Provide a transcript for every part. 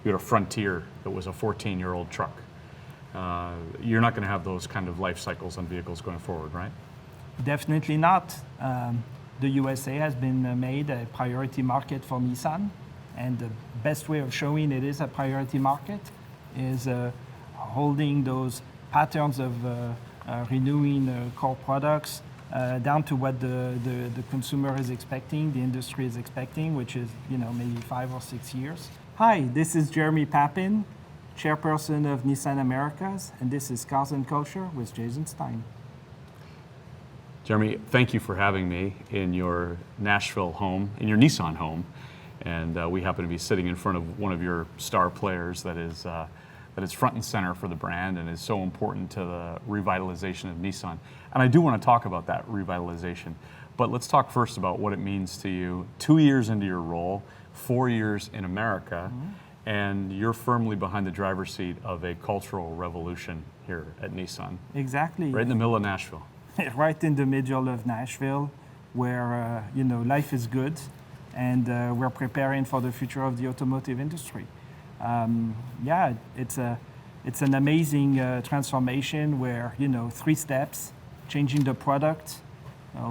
you had a Frontier that was a 14-year-old truck. You're not going to have those kind of life cycles on vehicles going forward, right? Definitely not. The USA has been made a priority market for Nissan, and the best way of showing it is a priority market is holding those patterns of renewing core products down to what the consumer is expecting, the industry is expecting, which is maybe 5 or 6 years. Hi, this is Jérémie Papin, Chairperson of Nissan Americas, and this is Cars and Culture with Jason Stein. Jérémie, thank you for having me in your Nashville home, in your Nissan home, and we happen to be sitting in front of one of your star players that is front and center for the brand and is so important to the revitalization of Nissan. And I do want to talk about that revitalization, but let's talk first about what it means to you. 2 years into your role, 4 years in America, and you're firmly behind the driver's seat of a cultural revolution here at Nissan. Exactly. Right in the middle of Nashville. Right in the middle of Nashville, where life is good, and we're preparing for the future of the automotive industry. It's an amazing transformation where 3 steps: changing the product.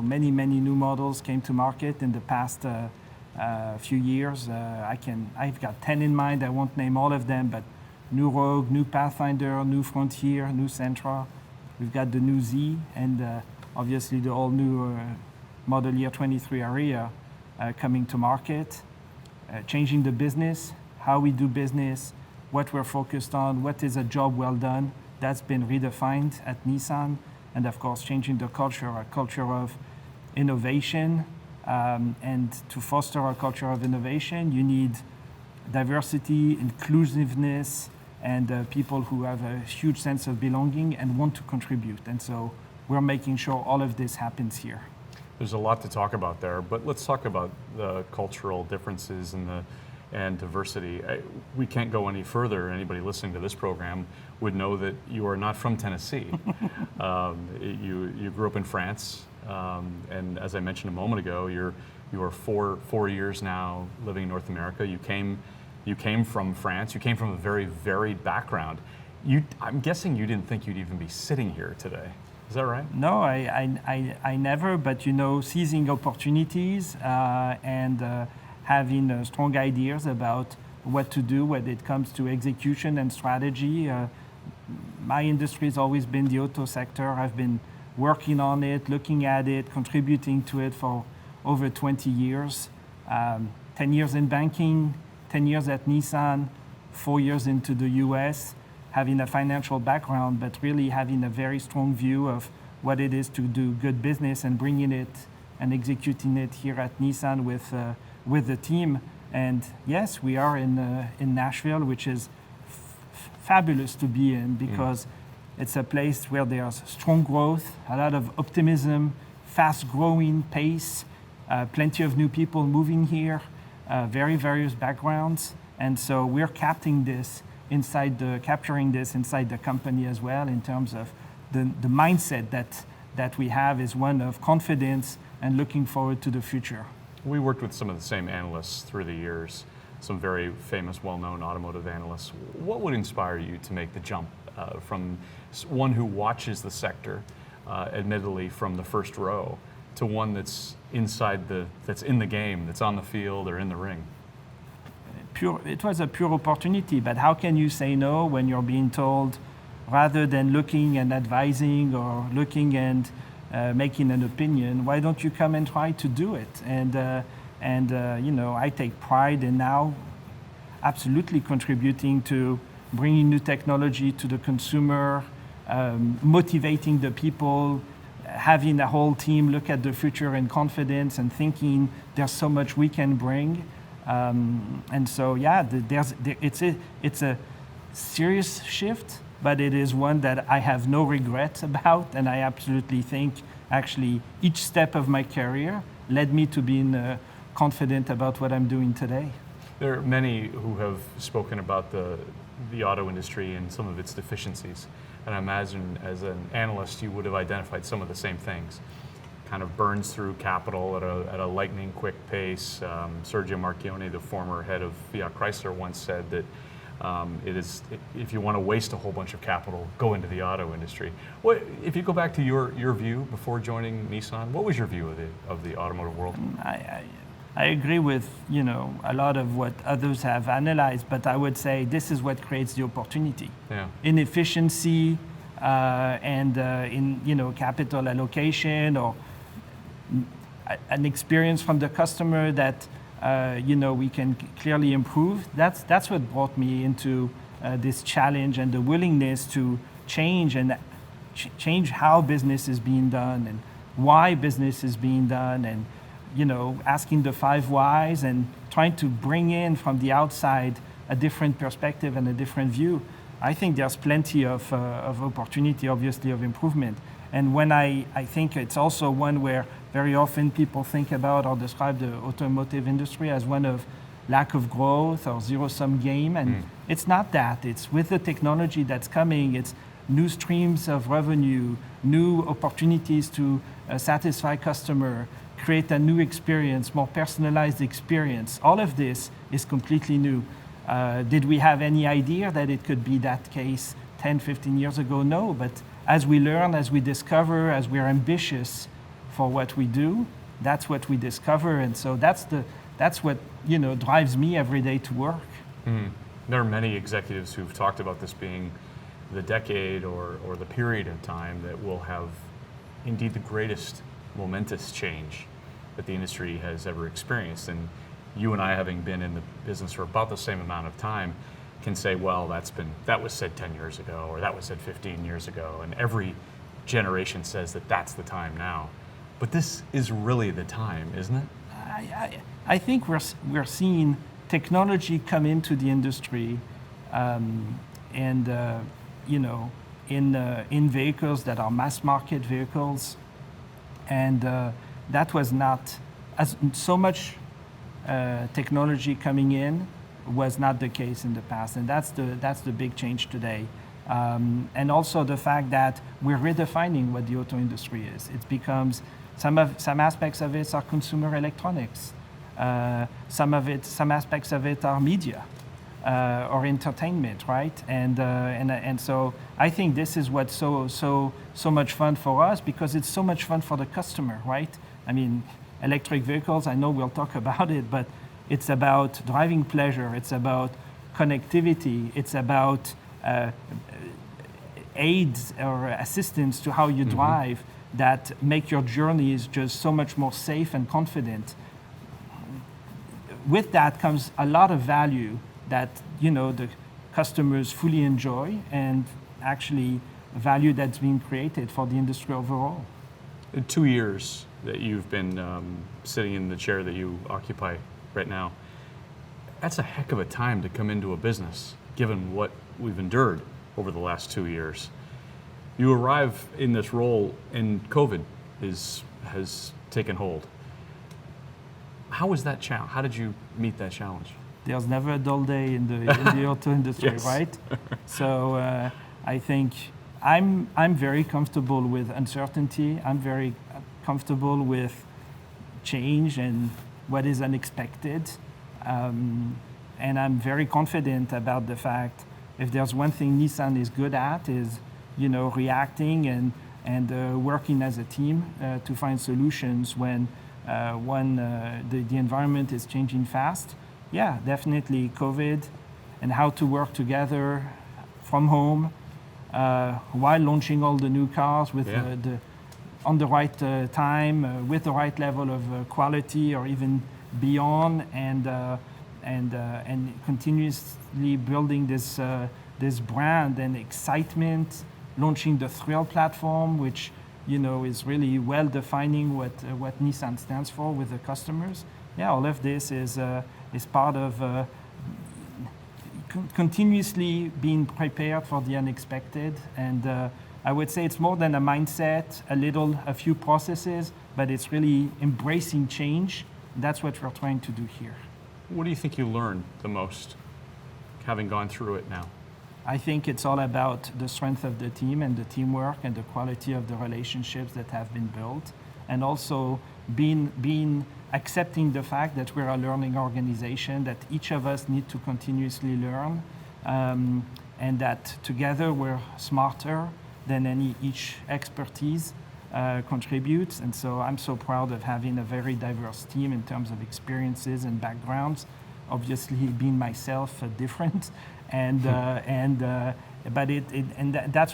Many new models came to market in the past few years. I've got 10 in mind. I won't name all of them, but new Rogue, new Pathfinder, new Frontier, new Sentra. We've got the new Z, and obviously the all-new model year 23 Ariya coming to market. Changing the business, how we do business, what we're focused on, what is a job well done. That's been redefined at Nissan. And of course, changing the culture, a culture of innovation. And to foster a culture of innovation, you need diversity, inclusiveness, and people who have a huge sense of belonging and want to contribute. And so we're making sure all of this happens here. There's a lot to talk about there, but let's talk about the cultural differences and diversity. We can't go any further. Anybody listening to this program would know that you are not from Tennessee. You grew up in France, and as I mentioned a moment ago, you are 4 years now living in North America. You came from France. You came from a very varied background. I'm guessing you didn't think you'd even be sitting here today. Is that right? No, I never. But seizing opportunities and having strong ideas about what to do when it comes to execution and strategy. My industry has always been the auto sector. I've been working on it, looking at it, contributing to it for over 20 years. 10 years in banking, 10 years at Nissan, 4 years into the US, having a financial background, but really having a very strong view of what it is to do good business and bringing it and executing it here at Nissan with the team. And yes, we are in Nashville, which is fabulous to be in because it's a place where there's strong growth, a lot of optimism, fast growing pace, plenty of new people moving here, very various backgrounds. And so we're capturing this inside the company as well, in terms of the mindset that we have is one of confidence and looking forward to the future. We worked with some of the same analysts through the years, some very famous, well-known automotive analysts. What would inspire you to make the jump from one who watches the sector, admittedly from the first row, to one that's that's in the game, that's on the field or in the ring? It was a pure opportunity, but how can you say no when you're being told, rather than looking and advising or looking and making an opinion, why don't you come and try to do it? And I take pride in now absolutely contributing to bringing new technology to the consumer, motivating the people, having a whole team look at the future in confidence and thinking there's so much we can bring. And so, it's a serious shift, but it is one that I have no regrets about, and I absolutely think actually each step of my career led me to being confident about what I'm doing today. There are many who have spoken about the auto industry and some of its deficiencies, and I imagine as an analyst you would have identified some of the same things. Kind of burns through capital at a lightning quick pace. Sergio Marchionne, the former head of Fiat Chrysler, once said that If you want to waste a whole bunch of capital, go into the auto industry. If you go back to your view before joining Nissan, what was your view of the automotive world? I agree with a lot of what others have analyzed, but I would say this is what creates the opportunity. Yeah. In efficiency and in capital allocation, or an experience from the customer that we can clearly improve. That's what brought me into this challenge and the willingness to change and change how business is being done and why business is being done, and asking the 5 whys and trying to bring in from the outside a different perspective and a different view. I think there's plenty of opportunity, obviously, of improvement. And when I think it's also one where very often people think about or describe the automotive industry as one of lack of growth or zero-sum game. And it's not that. It's with the technology that's coming, it's new streams of revenue, new opportunities to satisfy customer, create a new experience, more personalized experience. All of this is completely new. Did we have any idea that it could be that case 10, 15 years ago? No, but as we learn, as we discover, as we're ambitious for what we do, that's what we discover. And so that's what drives me every day to work. There are many executives who've talked about this being the decade or the period of time that will have indeed the greatest momentous change that the industry has ever experienced. And you and I, having been in the business for about the same amount of time, can say, well, that was said 10 years ago, or that was said 15 years ago, and every generation says that that's the time now. But this is really the time, isn't it? I think we're seeing technology come into the industry, in vehicles that are mass market vehicles, and that was not as so much technology coming in was not the case in the past, and that's the big change today. And also the fact that we're redefining what the auto industry is. It becomes some aspects of it are consumer electronics, some aspects of it are media or entertainment, right? And so I think this is what's so much fun for us, because it's so much fun for the customer, right? I mean, electric vehicles, I know we'll talk about it, but it's about driving pleasure, it's about connectivity, it's about aids or assistance to how you drive that make your journeys just so much more safe and confident. With that comes a lot of value that the customers fully enjoy, and actually value that's being created for the industry overall. 2 years that you've been sitting in the chair that you occupy right now, that's a heck of a time to come into a business, given what we've endured over the last 2 years. You arrive in this role and COVID has taken hold. How was that challenge? How did you meet that challenge? There's never a dull day in the auto industry, Yes. right? So I think I'm very comfortable with uncertainty. I'm very comfortable with change and what is unexpected. And I'm very confident about the fact, if there's one thing Nissan is good at, is reacting and working as a team to find solutions when the environment is changing fast. Yeah, definitely COVID, and how to work together from home while launching all the new cars with on the right time, with the right level of quality or even beyond, and continuously building this brand and excitement, launching the Thrill platform, which is really well defining what Nissan stands for with the customers. Yeah, all of this is part of continuously being prepared for the unexpected. And I would say it's more than a mindset, a few processes, but it's really embracing change. That's what we're trying to do here. What do you think you learned the most, having gone through it now? I think it's all about the strength of the team and the teamwork and the quality of the relationships that have been built, and also being accepting the fact that we're a learning organization, that each of us need to continuously learn, and that together we're smarter than each expertise contributes. And so I'm so proud of having a very diverse team in terms of experiences and backgrounds. Obviously, being myself different, that's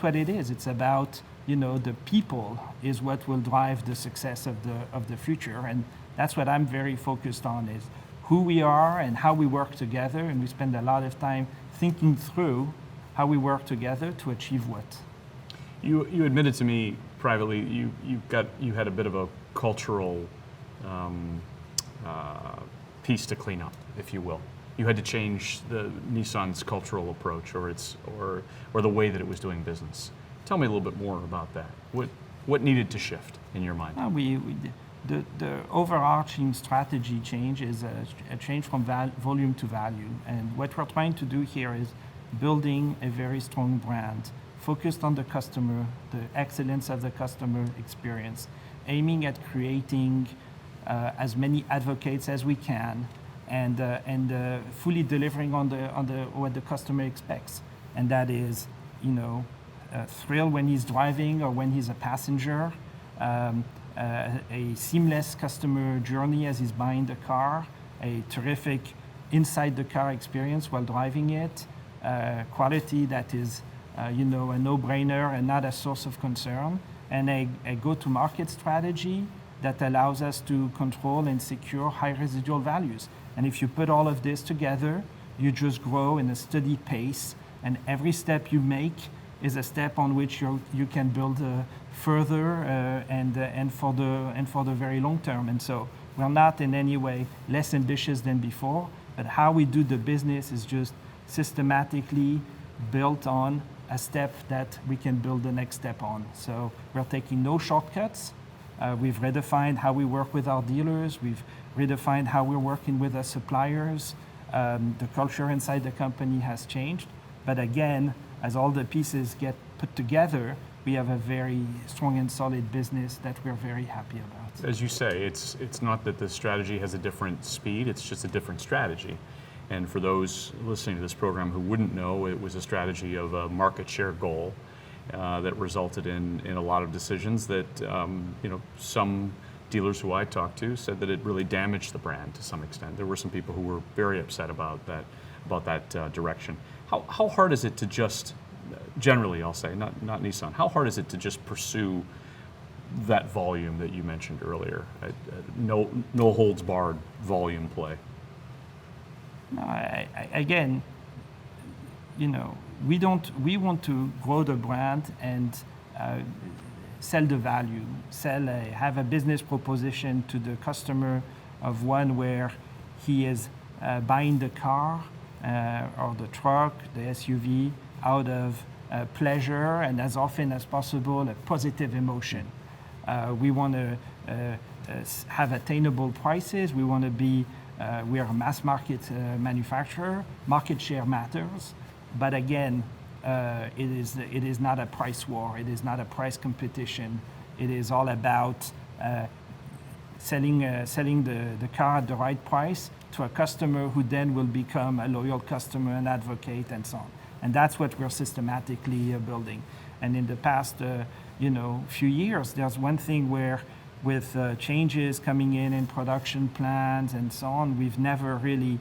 what it is. It's about, the people is what will drive the success of the future, and that's what I'm very focused on, is who we are and how we work together, and we spend a lot of time thinking through how we work together to achieve what. You admitted to me privately you had a bit of a cultural piece to clean up, if you will. You had to change the Nissan's cultural approach or the way that it was doing business. Tell me a little bit more about that. What needed to shift in your mind? The overarching strategy change is a change from volume to value. And what we're trying to do here is building a very strong brand, focused on the customer, the excellence of the customer experience, aiming at creating as many advocates as we can, and fully delivering on what the customer expects. And that is, a thrill when he's driving or when he's a passenger, a seamless customer journey as he's buying the car, a terrific inside the car experience while driving it, quality that is a no-brainer and not a source of concern, and a go-to-market strategy that allows us to control and secure high residual values. And if you put all of this together, you just grow in a steady pace, and every step you make is a step on which you can build further and for the very long term. And so we're not in any way less ambitious than before, but how we do the business is just systematically built on a step that we can build the next step on. So we're taking no shortcuts. We've redefined how we work with our dealers. We've redefined how we're working with our suppliers. The culture inside the company has changed. But again, as all the pieces get put together, we have a very strong and solid business that we're very happy about. As you say, it's not that the strategy has a different speed, it's just a different strategy. And for those listening to this program who wouldn't know, it was a strategy of a market share goal that resulted in a lot of decisions that some dealers who I talked to said that it really damaged the brand to some extent. There were some people who were very upset about that direction. How hard is it to just, generally I'll say, not Nissan, how hard is it to just pursue that volume that you mentioned earlier? No holds barred volume play. No, again, we want to grow the brand and sell the value, have a business proposition to the customer of one where he is buying the car or the truck, the SUV, out of pleasure and as often as possible a positive emotion. We want to have attainable prices. We want to be, we are a mass market manufacturer. Market share matters, but again, it is not a price war. It is not a price competition. It is all about selling the car at the right price to a customer who then will become a loyal customer, an advocate, and so on. And that's what we're systematically building. And in the past, few years, there's one thing where, with changes coming in production plans and so on, we've never really,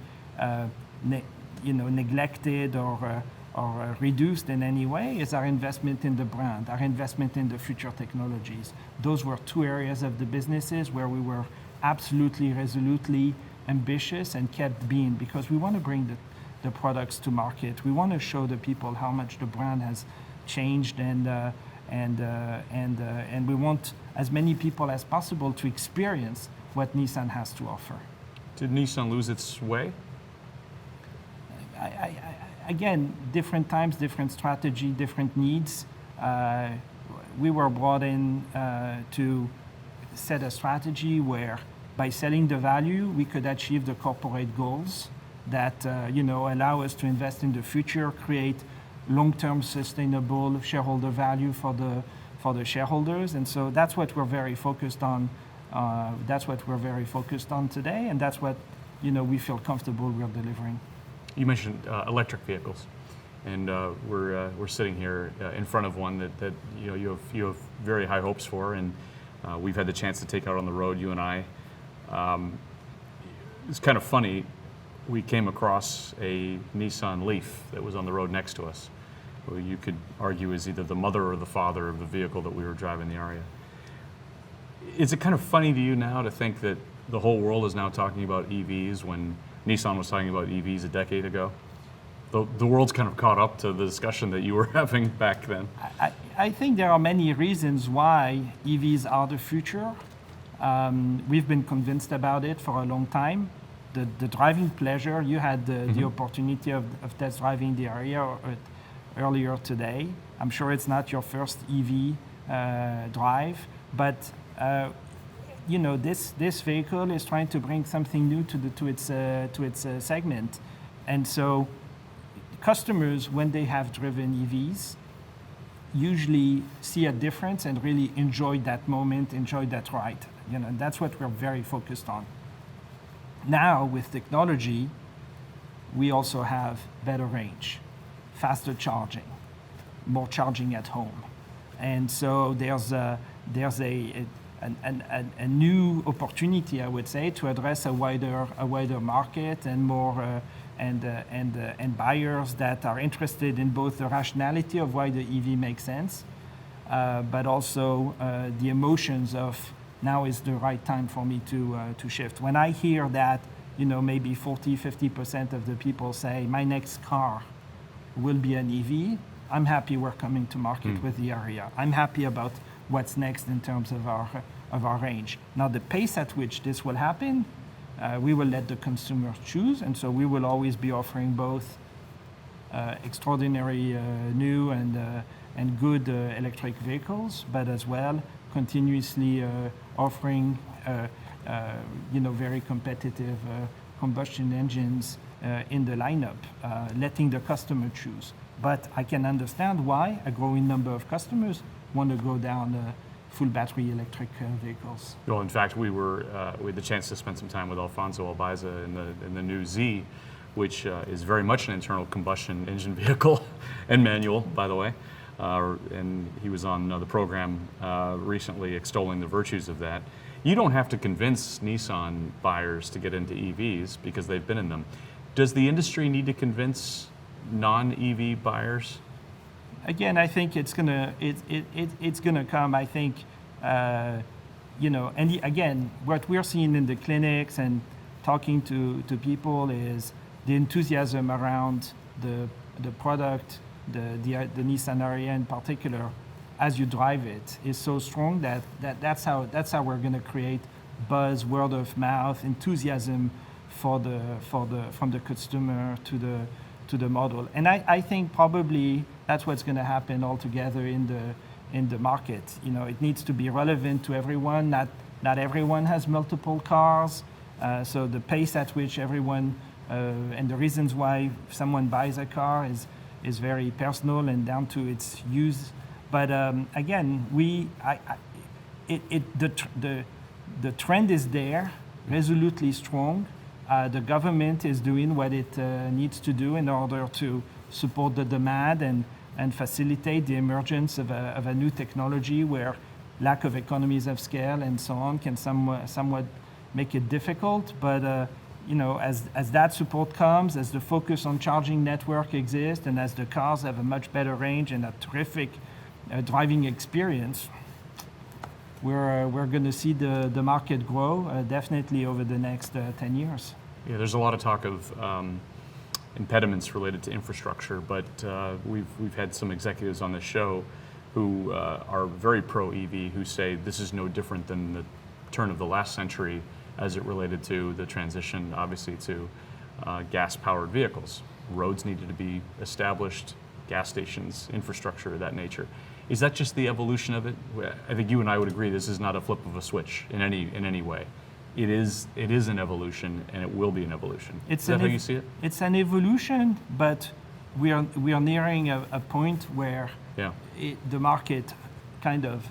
neglected or reduced in any way, is our investment in the brand, our investment in the future technologies. Those were two areas of the businesses where we were absolutely, resolutely ambitious and kept being, because we want to bring the products to market. We want to show the people how much the brand has changed, and we want as many people as possible to experience what Nissan has to offer. Did Nissan lose its way? Again, different times, different strategy, different needs. We were brought in to set a strategy where, by selling the value, we could achieve the corporate goals that allow us to invest in the future, create long-term sustainable shareholder value for the shareholders. And so that's what we're very focused on. That's what we're very focused on today, and that's what we feel comfortable we're delivering. You mentioned electric vehicles. and we're sitting here in front of one that you have very high hopes for, and we've had the chance to take out on the road, you and I. It's kind of funny. We came across a Nissan Leaf that was on the road next to us, who you could argue is either the mother or the father of the vehicle that we were driving in the area. Is it kind of funny to you now to think that the whole world is now talking about EVs when Nissan was talking about EVs a decade ago? The world's kind of caught up to the discussion that you were having back then. I think there are many reasons why EVs are the future. We've been convinced about it for a long time. The driving pleasure, you had the opportunity of test driving the area earlier today. I'm sure it's not your first EV drive, but this vehicle is trying to bring something new to its segment, and so customers, when they have driven EVs, usually see a difference and really enjoy that moment, enjoy that ride. And that's what we're very focused on. Now, with technology, we also have better range, faster charging, more charging at home. And so there's a new opportunity, I would say, to address a wider market and more and buyers that are interested in both the rationality of why the EV makes sense, but also the emotions of now is the right time for me to shift. When I hear that, maybe 40-50% of the people say my next car will be an EV, I'm happy we're coming to market with the area. I'm happy about what's next in terms of our range. Now, the pace at which this will happen, we will let the consumer choose, and so we will always be offering both extraordinary new and good electric vehicles, but as well continuously offering very competitive combustion engines in the lineup, letting the customer choose. But I can understand why a growing number of customers want to go down full battery electric vehicles. Well, in fact, we had the chance to spend some time with Alfonso Albaiza in the new Z, which is very much an internal combustion engine vehicle and manual, by the way. And he was on the program recently extolling the virtues of that. You don't have to convince Nissan buyers to get into EVs because they've been in them. Does the industry need to convince non-EV buyers? Again, I think it's gonna come. I think and again, what we're seeing in the clinics and talking to people is the enthusiasm around the product, the Nissan area in particular, as you drive it, is so strong that's how we're going to create buzz, word of mouth, enthusiasm from the consumer to the model. And I think probably that's what's going to happen altogether in the market. It needs to be relevant to everyone. Not everyone has multiple cars, so the pace at which everyone and the reasons why someone buys a car is very personal and down to its use. But again, the trend is there, resolutely strong. The government is doing what it needs to do in order to support the demand and facilitate the emergence of a new technology where lack of economies of scale and so on can somewhat make it difficult. But as that support comes, as the focus on charging network exists, and as the cars have a much better range and a terrific driving experience, we're going to see the market grow definitely over the next 10 years. Yeah, there's a lot of talk of impediments related to infrastructure, but we've had some executives on this show who are very pro-EV, who say this is no different than the turn of the last century as it related to the transition, obviously, to gas-powered vehicles. Roads needed to be established, gas stations, infrastructure of that nature. Is that just the evolution of it? I think you and I would agree this is not a flip of a switch in any way. It is an evolution, and it will be an evolution. Is that how you see it? It's an evolution, but we are nearing a point where the market kind of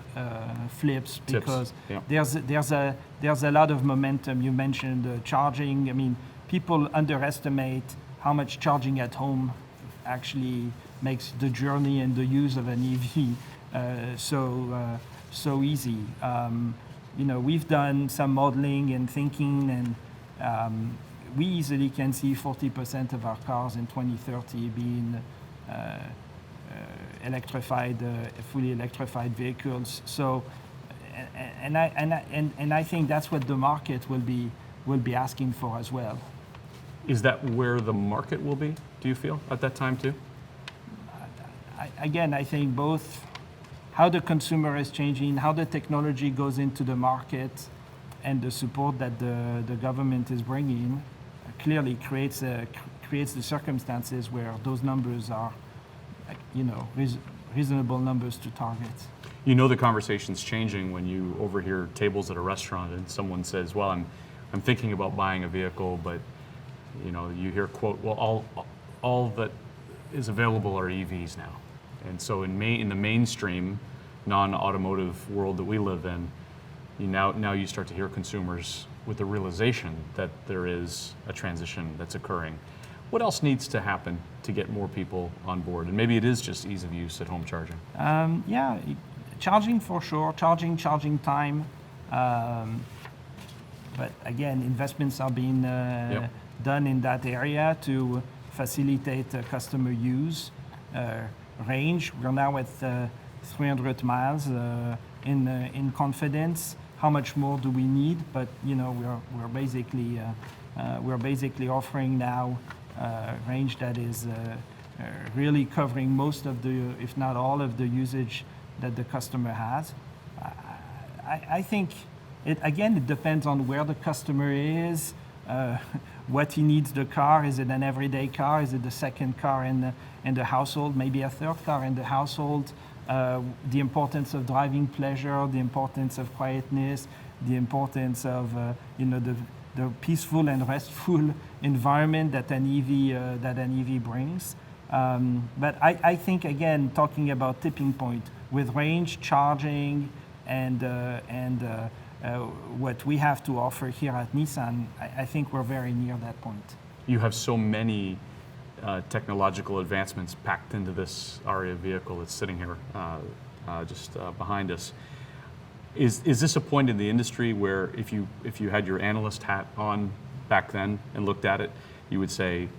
flips because there's a lot of momentum. You mentioned charging. I mean, people underestimate how much charging at home actually makes the journey and the use of an EV so easy. We've done some modeling and thinking, and we easily can see 40% of our cars in 2030 being electrified, fully electrified vehicles. So, and I think that's what the market will be asking for as well. Is that where the market will be, do you feel, at that time too? I think both how the consumer is changing, how the technology goes into the market, and the support that the government is bringing clearly creates the circumstances where those numbers are, reasonable numbers to target. You know the conversation's changing when you overhear tables at a restaurant and someone says, well, I'm thinking about buying a vehicle, but you hear quote, well, all that is available are EVs now. And so in the mainstream non-automotive world that we live in, now you start to hear consumers with the realization that there is a transition that's occurring. What else needs to happen to get more people on board? And maybe it is just ease of use at home charging. Charging for sure, charging time. But again, investments are being done in that area to facilitate customer use. Range, we're now at 300 miles in confidence. How much more do we need? But we're basically offering now range that is really covering most of the, if not all of the usage that the customer has. I think it depends on where the customer is, what he needs the car. Is it an everyday car? Is it the second car in the household? Maybe a third car in the household? The importance of driving pleasure, the importance of quietness, the importance of the peaceful and restful environment that an EV brings. But I think again, talking about tipping point with range, charging, and what we have to offer here at Nissan, I think we're very near that point. You have so many technological advancements packed into this Aria vehicle that's sitting here just behind us. Is this a point in the industry where if you had your analyst hat on back then and looked at it, you would say,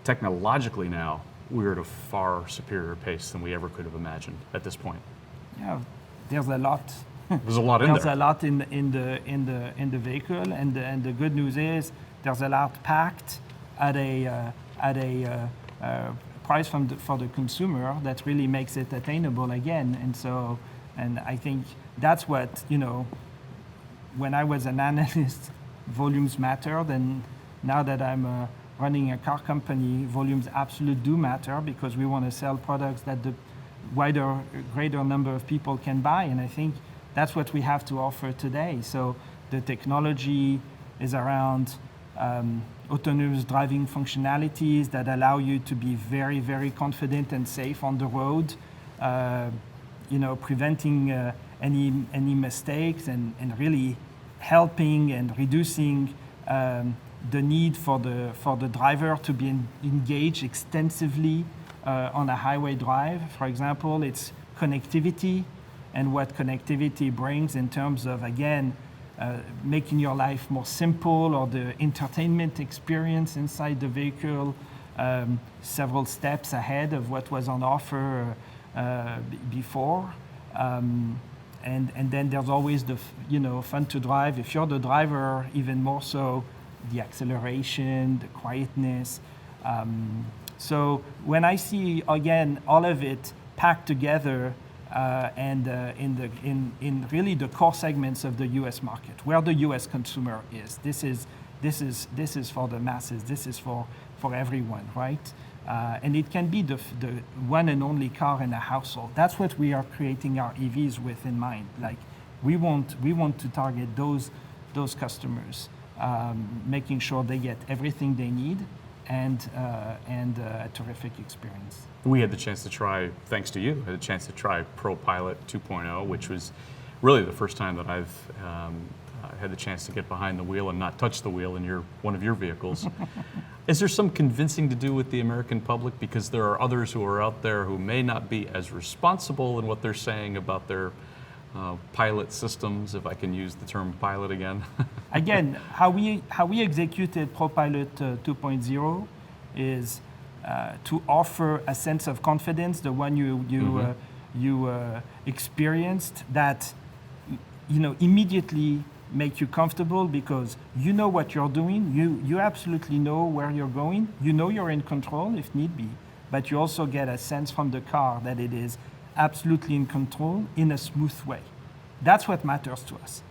technologically now, we're at a far superior pace than we ever could have imagined at this point? Yeah, there's a lot. There's a lot in there. There's a lot in the vehicle, and the good news is there's a lot packed at a price for the consumer that really makes it attainable again. And I think that's what, when I was an analyst, volumes mattered, and now that I'm running a car company, volumes absolutely do matter, because we want to sell products that the greater number of people can buy, and I think that's what we have to offer today. So the technology is around autonomous driving functionalities that allow you to be very, very confident and safe on the road, preventing any mistakes, and really helping and reducing the need for the driver to be engaged extensively on a highway drive. For example, it's connectivity, and what connectivity brings in terms of, again, making your life more simple, or the entertainment experience inside the vehicle, several steps ahead of what was on offer before. And then there's always the fun to drive. If you're the driver, even more so, the acceleration, the quietness. So when I see, again, all of it packed together, and in really the core segments of the U.S. market, where the U.S. consumer is. This is for the masses. This is for everyone, right? And it can be the one and only car in a household. That's what we are creating our EVs with in mind. Like we want to target those customers, making sure they get everything they need, and a terrific experience. We had the chance to try, thanks to you, had a chance to try ProPilot 2.0, which was really the first time that I've I had the chance to get behind the wheel and not touch the wheel in one of your vehicles. Is there some convincing to do with the American public? Because there are others who are out there who may not be as responsible in what they're saying about their pilot systems, if I can use the term pilot again. Again, how we executed ProPilot 2.0 is to offer a sense of confidence, the one you experienced, that immediately make you comfortable because you know what you're doing. You absolutely know where you're going. You know you're in control if need be, but you also get a sense from the car that it is absolutely in control in a smooth way. That's what matters to us.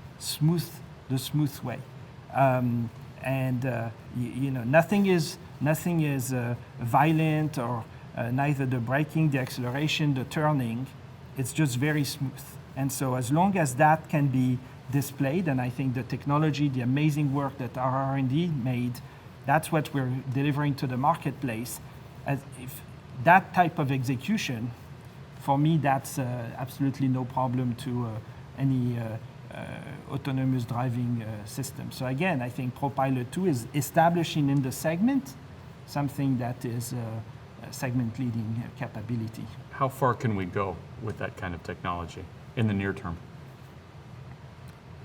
The smooth way. Nothing is violent or neither the braking, the acceleration, the turning. It's just very smooth. And so as long as that can be displayed, and I think the technology, the amazing work that our R&D made, that's what we're delivering to the marketplace. If that type of execution, for me, that's absolutely no problem to any autonomous driving system. So again, I think ProPilot 2 is establishing in the segment something that is segment-leading capability. How far can we go with that kind of technology in the near term?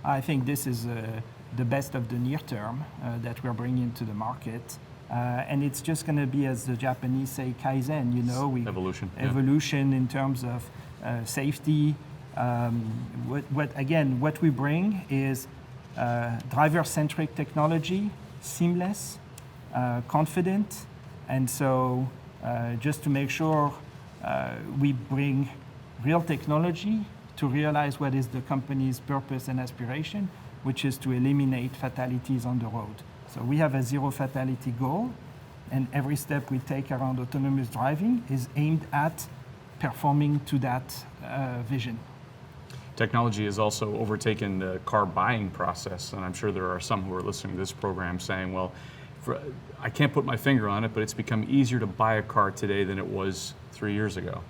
I think this is the best of the near term that we're bringing to the market. And it's just going to be, as the Japanese say, Kaizen, evolution. Evolution in terms of safety. What we bring is driver-centric technology, seamless, confident, and so just to make sure we bring real technology to realize what is the company's purpose and aspiration, which is to eliminate fatalities on the road. So we have a zero fatality goal, and every step we take around autonomous driving is aimed at performing to that vision. Technology has also overtaken the car buying process, and I'm sure there are some who are listening to this program saying, well, I can't put my finger on it, but it's become easier to buy a car today than it was 3 years ago.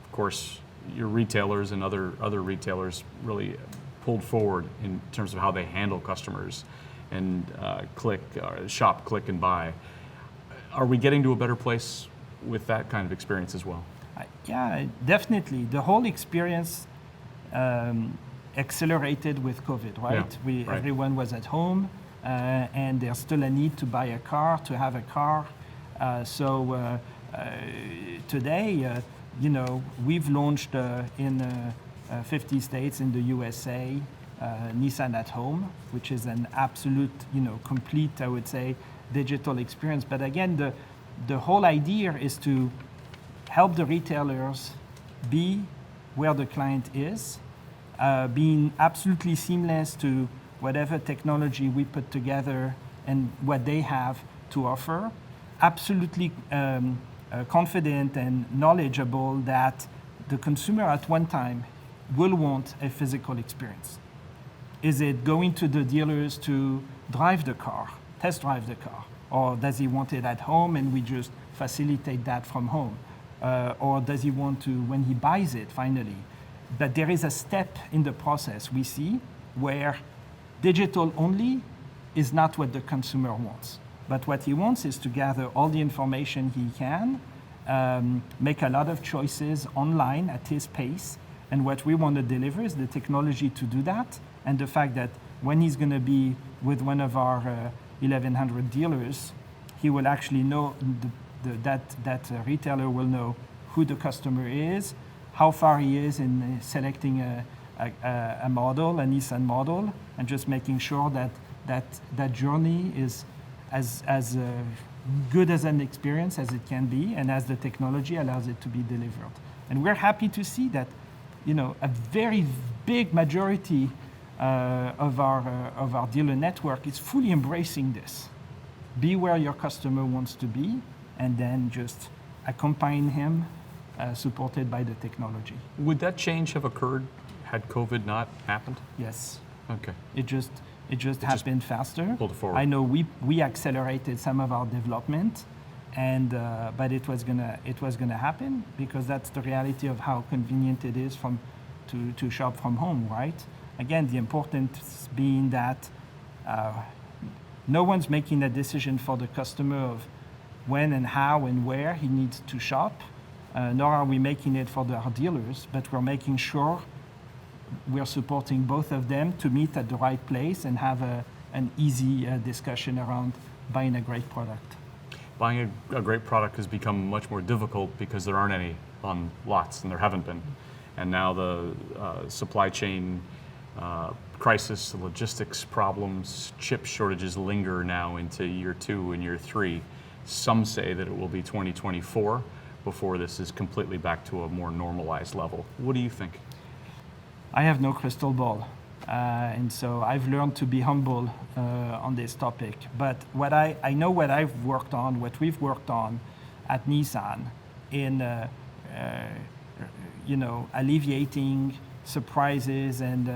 Of course, your retailers and other retailers really pulled forward in terms of how they handle customers and shop, click, and buy. Are we getting to a better place with that kind of experience as well? Yeah, definitely. The whole experience accelerated with COVID, right? Yeah, right. Everyone was at home, and there's still a need to buy a car, to have a car. Today, we've launched in 50 states in the USA, Nissan at Home, which is an absolute, complete, I would say, digital experience. But again, the whole idea is to help the retailers be where the client is, being absolutely seamless to whatever technology we put together and what they have to offer, absolutely confident and knowledgeable that the consumer at one time will want a physical experience. Is it going to the dealers to drive the car, test drive the car, or does he want it at home and we just facilitate that from home? Or does he want to, when he buys it finally? But there is a step in the process we see where digital only is not what the consumer wants. But what he wants is to gather all the information he can, make a lot of choices online at his pace. And what we want to deliver is the technology to do that, and the fact that when he's going to be with one of our 1,100 dealers, he will actually know, that retailer will know who the customer is, how far he is in selecting a model, a Nissan model, and just making sure that journey is as good as an experience as it can be, and as the technology allows it to be delivered. And we're happy to see that, a very big majority of our dealer network is fully embracing this. Be where your customer wants to be, and then just accompany him, supported by the technology. Would that change have occurred had COVID not happened? Yes. Okay. It just happened faster. Pulled it forward. I know we accelerated some of our development, and but it was gonna happen because that's the reality of how convenient it is to shop from home, right? again, the importance being that no one's making a decision for the customer of when and how and where he needs to shop, nor are we making it for our dealers, but we're making sure we're supporting both of them to meet at the right place and have an easy discussion around buying a great product. Buying a great product has become much more difficult because there aren't any on lots, and there haven't been. And now the supply chain crisis, the logistics problems, chip shortages linger now into year 2 and year 3. Some say that it will be 2024 before this is completely back to a more normalized level. What do you think? I have no crystal ball, and so I've learned to be humble on this topic. But what I know what we've worked on at Nissan in alleviating surprises and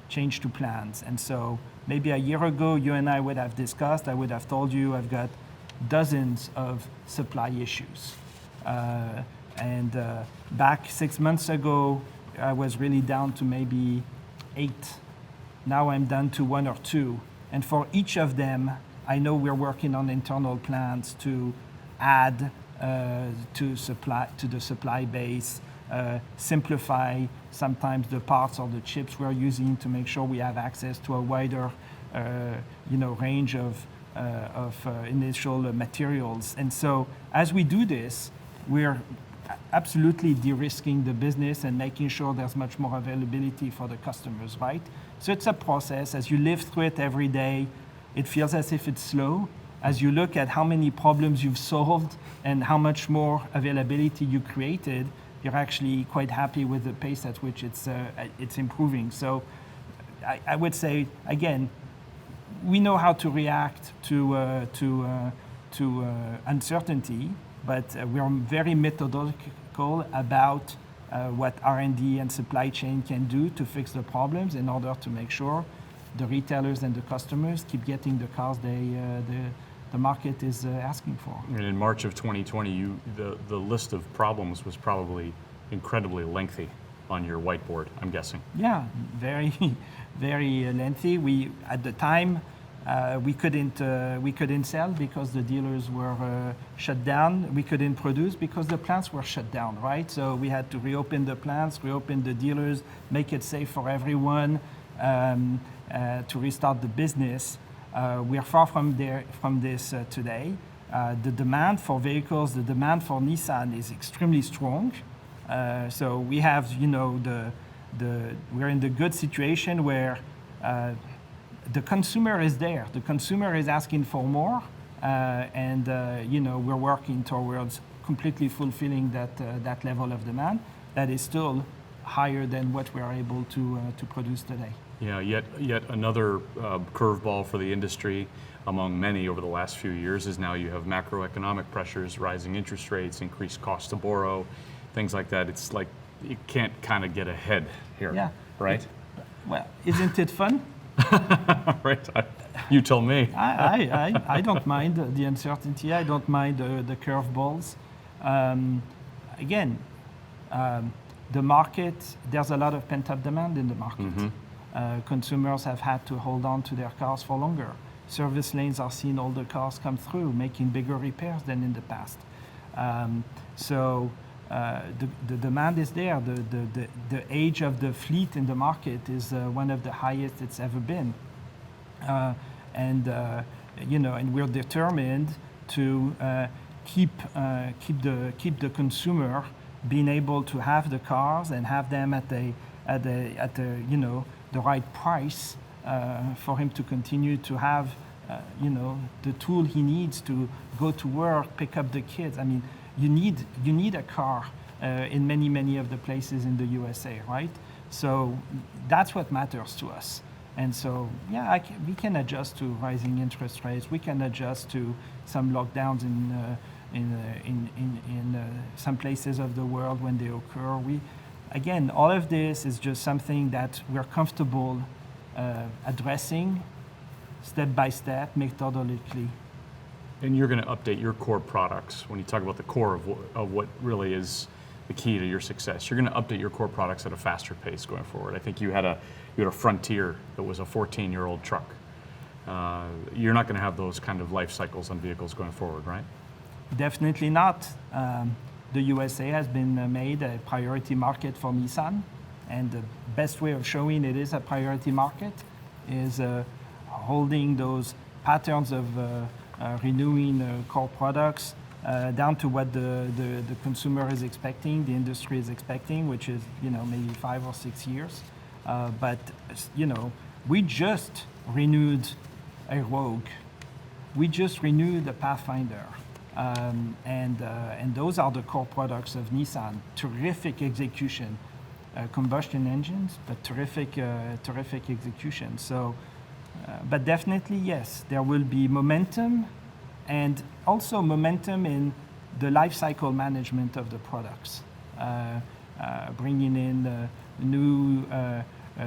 change to plans. And so maybe a year ago, you and I would have discussed. I would have told you I've got dozens of supply issues, and back 6 months ago, I was really down to maybe 8. Now I'm down to 1 or 2. And for each of them, I know we're working on internal plans to add to the supply base, simplify sometimes the parts or the chips we're using to make sure we have access to a wider range of initial materials. And so as we do this, we're absolutely de-risking the business and making sure there's much more availability for the customers, right? So it's a process. As you live through it every day, it feels as if it's slow. As you look at how many problems you've solved and how much more availability you created, you're actually quite happy with the pace at which it's improving. So I would say, again, we know how to react to uncertainty, but we're very methodical about what R&D and supply chain can do to fix the problems in order to make sure the retailers and the customers keep getting the cars the market is asking for. And in March of 2020, the list of problems was probably incredibly lengthy on your whiteboard, I'm guessing. Yeah, very, very lengthy. We at the time we couldn't sell because the dealers were shut down. We couldn't produce because the plants were shut down, right? So we had to reopen the plants, reopen the dealers, make it safe for everyone to restart the business. We are far from this today. The demand for vehicles, the demand for Nissan is extremely strong. So we have, we're in the good situation where the consumer is there. The consumer is asking for more, and we're working towards completely fulfilling that level of demand that is still higher than what we are able to produce today. Yeah, yet another curveball for the industry among many over the last few years is now you have macroeconomic pressures, rising interest rates, increased cost to borrow, things like that. It's like you can't kind of get ahead here, yeah. Right? Well, isn't it fun? Right, you tell me. I don't mind the uncertainty. I don't mind the curveballs. Again, the market, there's a lot of pent-up demand in the market. Mm-hmm. Consumers have had to hold on to their cars for longer. Service lanes are seeing older cars come through, making bigger repairs than in the past. So the demand is there. The age of the fleet in the market is one of the highest it's ever been. And we're determined to keep the consumer being able to have the cars and have them at the right price for him to continue to have the tool he needs to go to work, pick up the kids. I mean, you need a car in many of the places in the USA, right? So that's what matters to us. And so, yeah, we can adjust to rising interest rates. We can adjust to some lockdowns in some places of the world when they occur. Again, all of this is just something that we're comfortable addressing step by step, methodologically. And you're going to update your core products when you talk about the core of what really is the key to your success? You're going to update your core products at a faster pace going forward. I think you had a Frontier that was a 14-year-old truck. You're not going to have those kind of life cycles on vehicles going forward, right? Definitely not. The USA has been made a priority market for Nissan, and the best way of showing it is a priority market is holding those patterns of renewing core products down to what the consumer is expecting, the industry is expecting, which is maybe 5 or 6 years. But we just renewed a Rogue, we just renewed a Pathfinder. And those are the core products of Nissan. Terrific execution, combustion engines, but terrific execution. So, but definitely yes, there will be momentum, and also momentum in the life cycle management of the products, bringing in new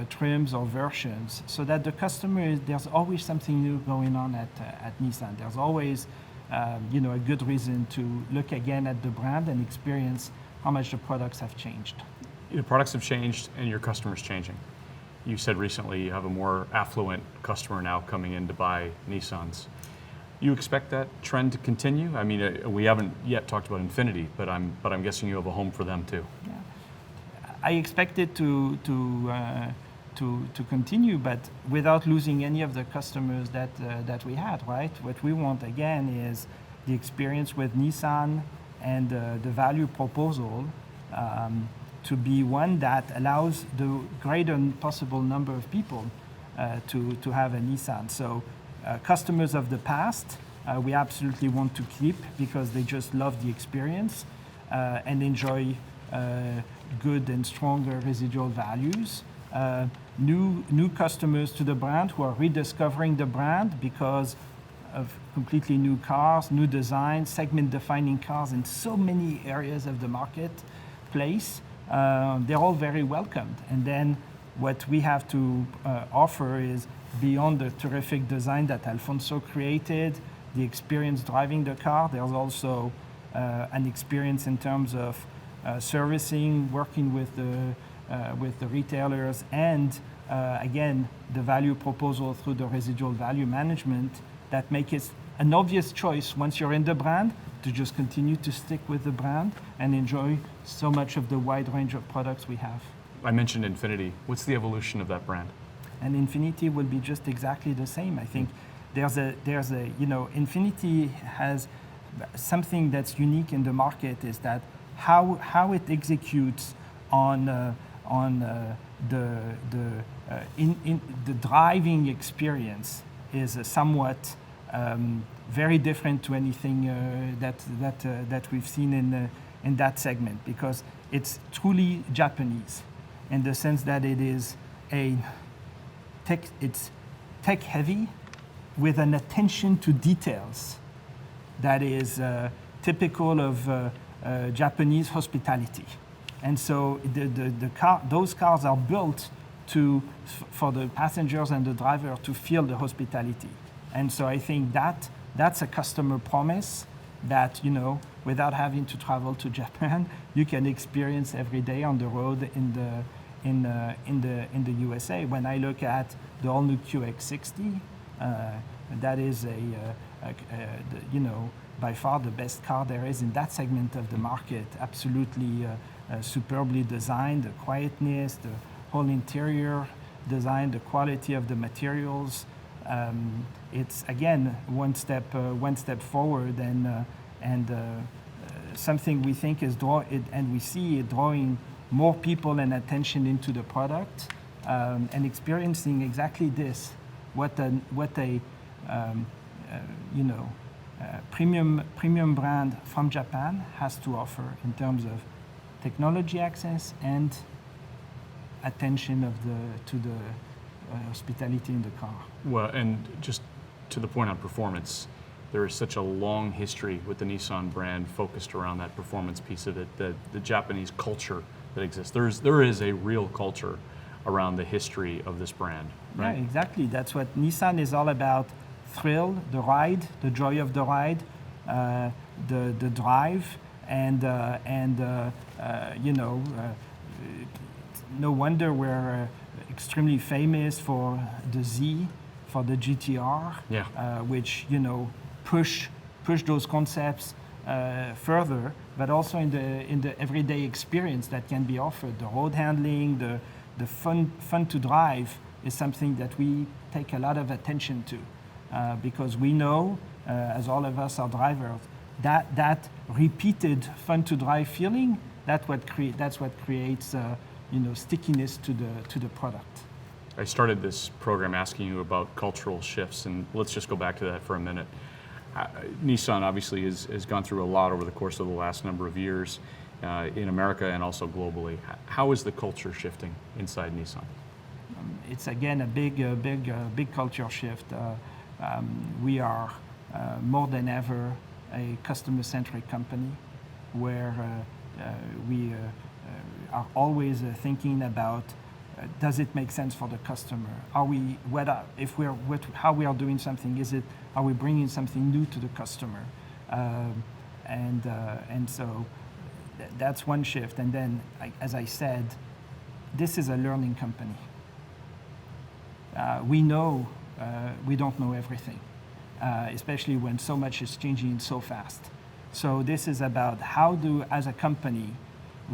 trims or versions, so that the customer there's always something new going on at Nissan. There's always a good reason to look again at the brand and experience how much the products have changed. The products have changed and your customer's changing. You said recently you have a more affluent customer now coming in to buy Nissans. You expect that trend to continue? I mean, we haven't yet talked about Infiniti, but I'm guessing you have a home for them too. Yeah. I expect it to continue, but without losing any of the customers that we had, right? What we want again is the experience with Nissan and the value proposal to be one that allows the greater possible number of people to have a Nissan. So customers of the past, we absolutely want to keep because they just love the experience and enjoy good and stronger residual values. New customers to the brand who are rediscovering the brand because of completely new cars, new designs, segment-defining cars in so many areas of the marketplace. They're all very welcomed. And then what we have to offer is beyond the terrific design that Alfonso created, the experience driving the car, there's also an experience in terms of servicing, working with the retailers, and again, the value proposal through the residual value management that make it an obvious choice once you're in the brand to just continue to stick with the brand and enjoy so much of the wide range of products we have. I mentioned Infiniti. What's the evolution of that brand? And Infiniti will be just exactly the same. I think Infiniti has something that's unique in the market is that how it executes on the driving experience is somewhat very different to anything that we've seen in that segment, because it's truly Japanese in the sense that it is it's tech heavy with an attention to details that is typical of Japanese hospitality. And so those cars are built for the passengers and the driver to feel the hospitality. And so I think that's a customer promise that, without having to travel to Japan, you can experience every day on the road in the USA. When I look at the all-new QX60, that is by far the best car there is in that segment of the market. Absolutely superbly designed, the quietness, the whole interior design, the quality of the materials. It's again one step forward, and something we think is and we see it drawing more people and attention into the product, and experiencing exactly this, what a premium brand from Japan has to offer in terms of technology access and attention to the hospitality in the car. Well, and just to the point on performance, there is such a long history with the Nissan brand focused around that performance piece of it, the Japanese culture that exists. There is a real culture around the history of this brand, right? Yeah, exactly. That's what Nissan is all about. Thrill, the ride, the joy of the ride, the drive, No wonder we're extremely famous for the Z, for the GTR, which push those concepts further, but also in the everyday experience that can be offered. The road handling, the fun to drive is something that we take a lot of attention to, because we know, as all of us are drivers, that repeated fun to drive feeling, that's what creates stickiness to the product. I started this program asking you about cultural shifts, and let's just go back to that for a minute. Nissan obviously has gone through a lot over the course of the last number of years in America and also globally. How is the culture shifting inside Nissan? It's again a big culture shift. We are more than ever a customer-centric company, where we are always thinking about does it make sense for the customer? How we are doing something? Are we bringing something new to the customer? And so that's one shift. And then, as I said, this is a learning company. We know we don't know everything, especially when so much is changing so fast. So this is about how as a company,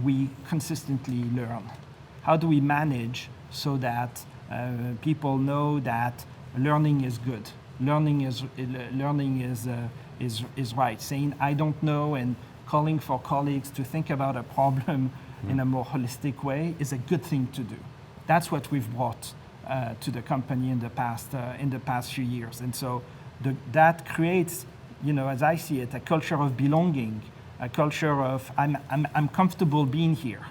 we consistently learn. How do we manage so that people know that learning is good? Learning is right. Saying I don't know and calling for colleagues to think about a problem in a more holistic way is a good thing to do. That's what we've brought to the company in the past few years, and so that creates, as I see it, a culture of belonging, a culture of I'm comfortable being here.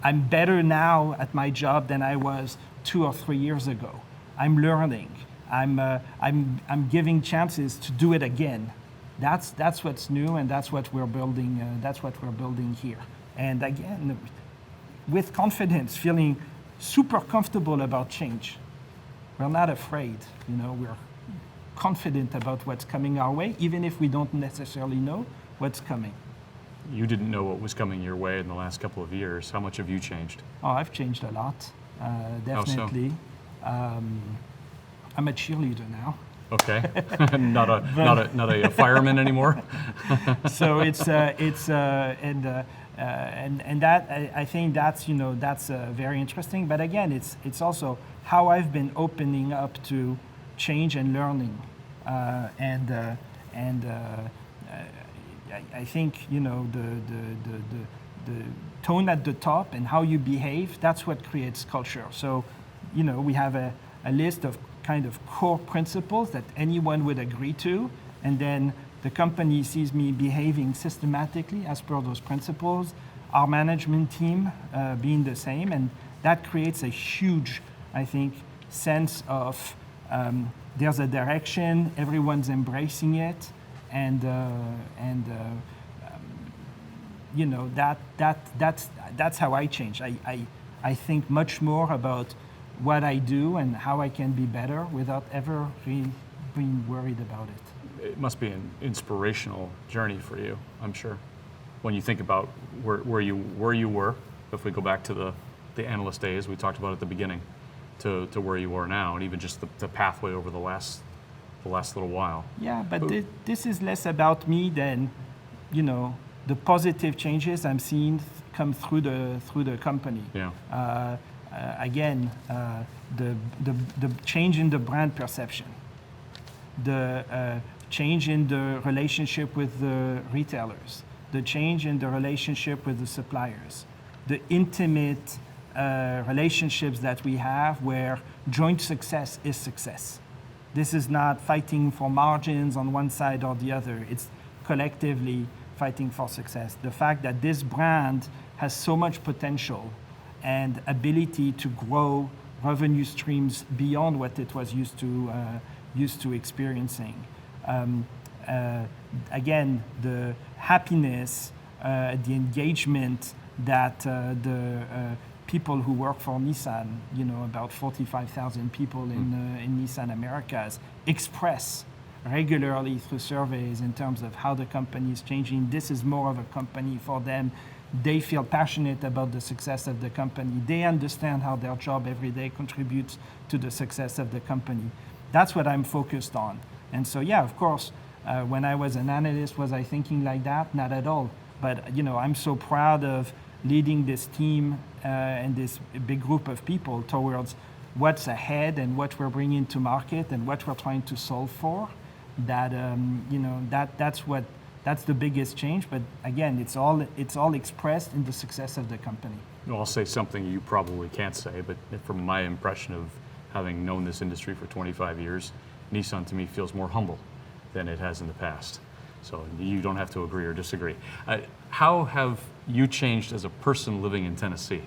I'm better now at my job than I was 2 or 3 years ago. I'm learning. I'm giving chances to do it again. That's what's new, and that's what we're building. That's what we're building here. And again, with confidence, feeling super comfortable about change. We're not afraid. We're confident about what's coming our way, even if we don't necessarily know what's coming. You didn't know what was coming your way in the last couple of years. How much have you changed? Oh, I've changed a lot, definitely. How so? I'm a cheerleader now. Okay, not a fireman anymore. So it's and that I think that's very interesting. But again, it's also how I've been opening up to change and learning, I think the tone at the top and how you behave, that's what creates culture. So we have a list of kind of core principles that anyone would agree to, and then the company sees me behaving systematically as per those principles, our management team being the same, and that creates a huge, I think, sense of there's a direction, everyone's embracing it, and that's how I change. I think much more about what I do and how I can be better without ever really being worried about it. It must be an inspirational journey for you, I'm sure. When you think about where you were, if we go back to the analyst days we talked about at the beginning, to where you are now, and even just the pathway over the last little while. Yeah, but this is less about me than, the positive changes I'm seeing come through the company. Yeah. Again, the change in the brand perception, the change in the relationship with the retailers, the change in the relationship with the suppliers, the intimate relationships that we have where joint success is success. This is not fighting for margins on one side or the other. It's collectively fighting for success. The fact that this brand has so much potential and ability to grow revenue streams beyond what it was used to experiencing. Again, the happiness, the engagement that the people who work for Nissan, about 45,000 people in Nissan Americas, express regularly through surveys in terms of how the company is changing. This is more of a company for them. They feel passionate about the success of the company. They understand how their job every day contributes to the success of the company. That's what I'm focused on. And so, yeah, of course, when I was an analyst, was I thinking like that? Not at all. But, I'm so proud of leading this team and this big group of people towards what's ahead and what we're bringing to market and what we're trying to solve for. That's the biggest change. But again, it's all expressed in the success of the company. Well, I'll say something you probably can't say, but from my impression of having known this industry for 25 years, Nissan to me feels more humble than it has in the past. So you don't have to agree or disagree. How have you changed as a person living in Tennessee?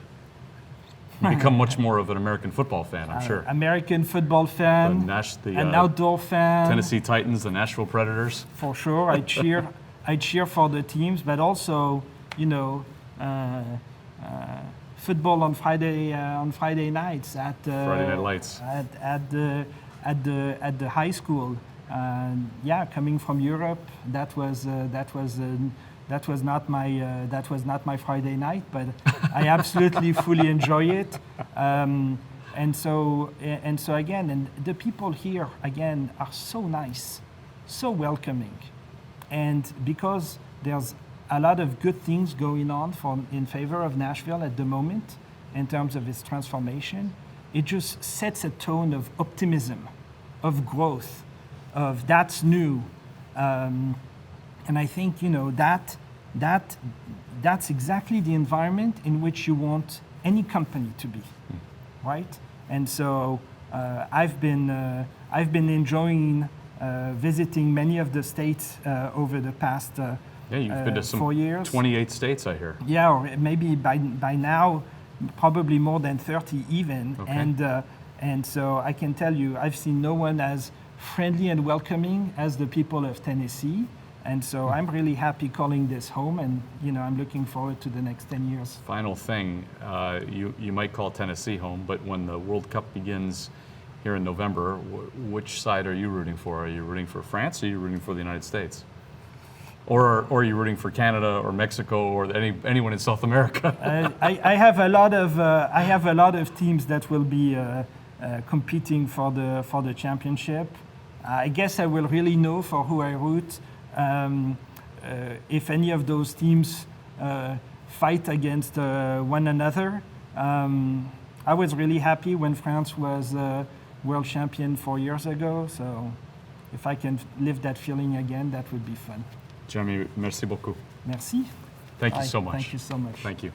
You become much more of an American football fan, I'm sure. American football fan, an outdoor fan. Tennessee Titans, the Nashville Predators. For sure, I cheer for the teams, but also, football on Friday nights at Friday Night Lights at the high school. Coming from Europe, that was not my Friday night, but I absolutely fully enjoy it. And so again, and the people here again are so nice, so welcoming, and because there's a lot of good things going on in favor of Nashville at the moment in terms of its transformation, it just sets a tone of optimism, of growth, of that's new. And I think, that's exactly the environment in which you want any company to be, right? And so I've been enjoying visiting many of the states over the past you've been to some 4 years. 28 states, I hear. Yeah, or maybe by now, probably more than 30 even. Okay. And so I can tell you, I've seen no one as friendly and welcoming as the people of Tennessee. And so I'm really happy calling this home, and I'm looking forward to the next 10 years. Final thing, you might call Tennessee home, but when the World Cup begins here in November, which side are you rooting for? Are you rooting for France, or are you rooting for the United States? Or are you rooting for Canada or Mexico or anyone in South America? I have a lot of teams that will be competing for the championship. I guess I will really know for who I root if any of those teams fight against one another. I was really happy when France was world champion 4 years ago. So if I can live that feeling again, that would be fun. Jérémie, merci beaucoup. Merci. Thank you so much. Thank you so much. Thank you.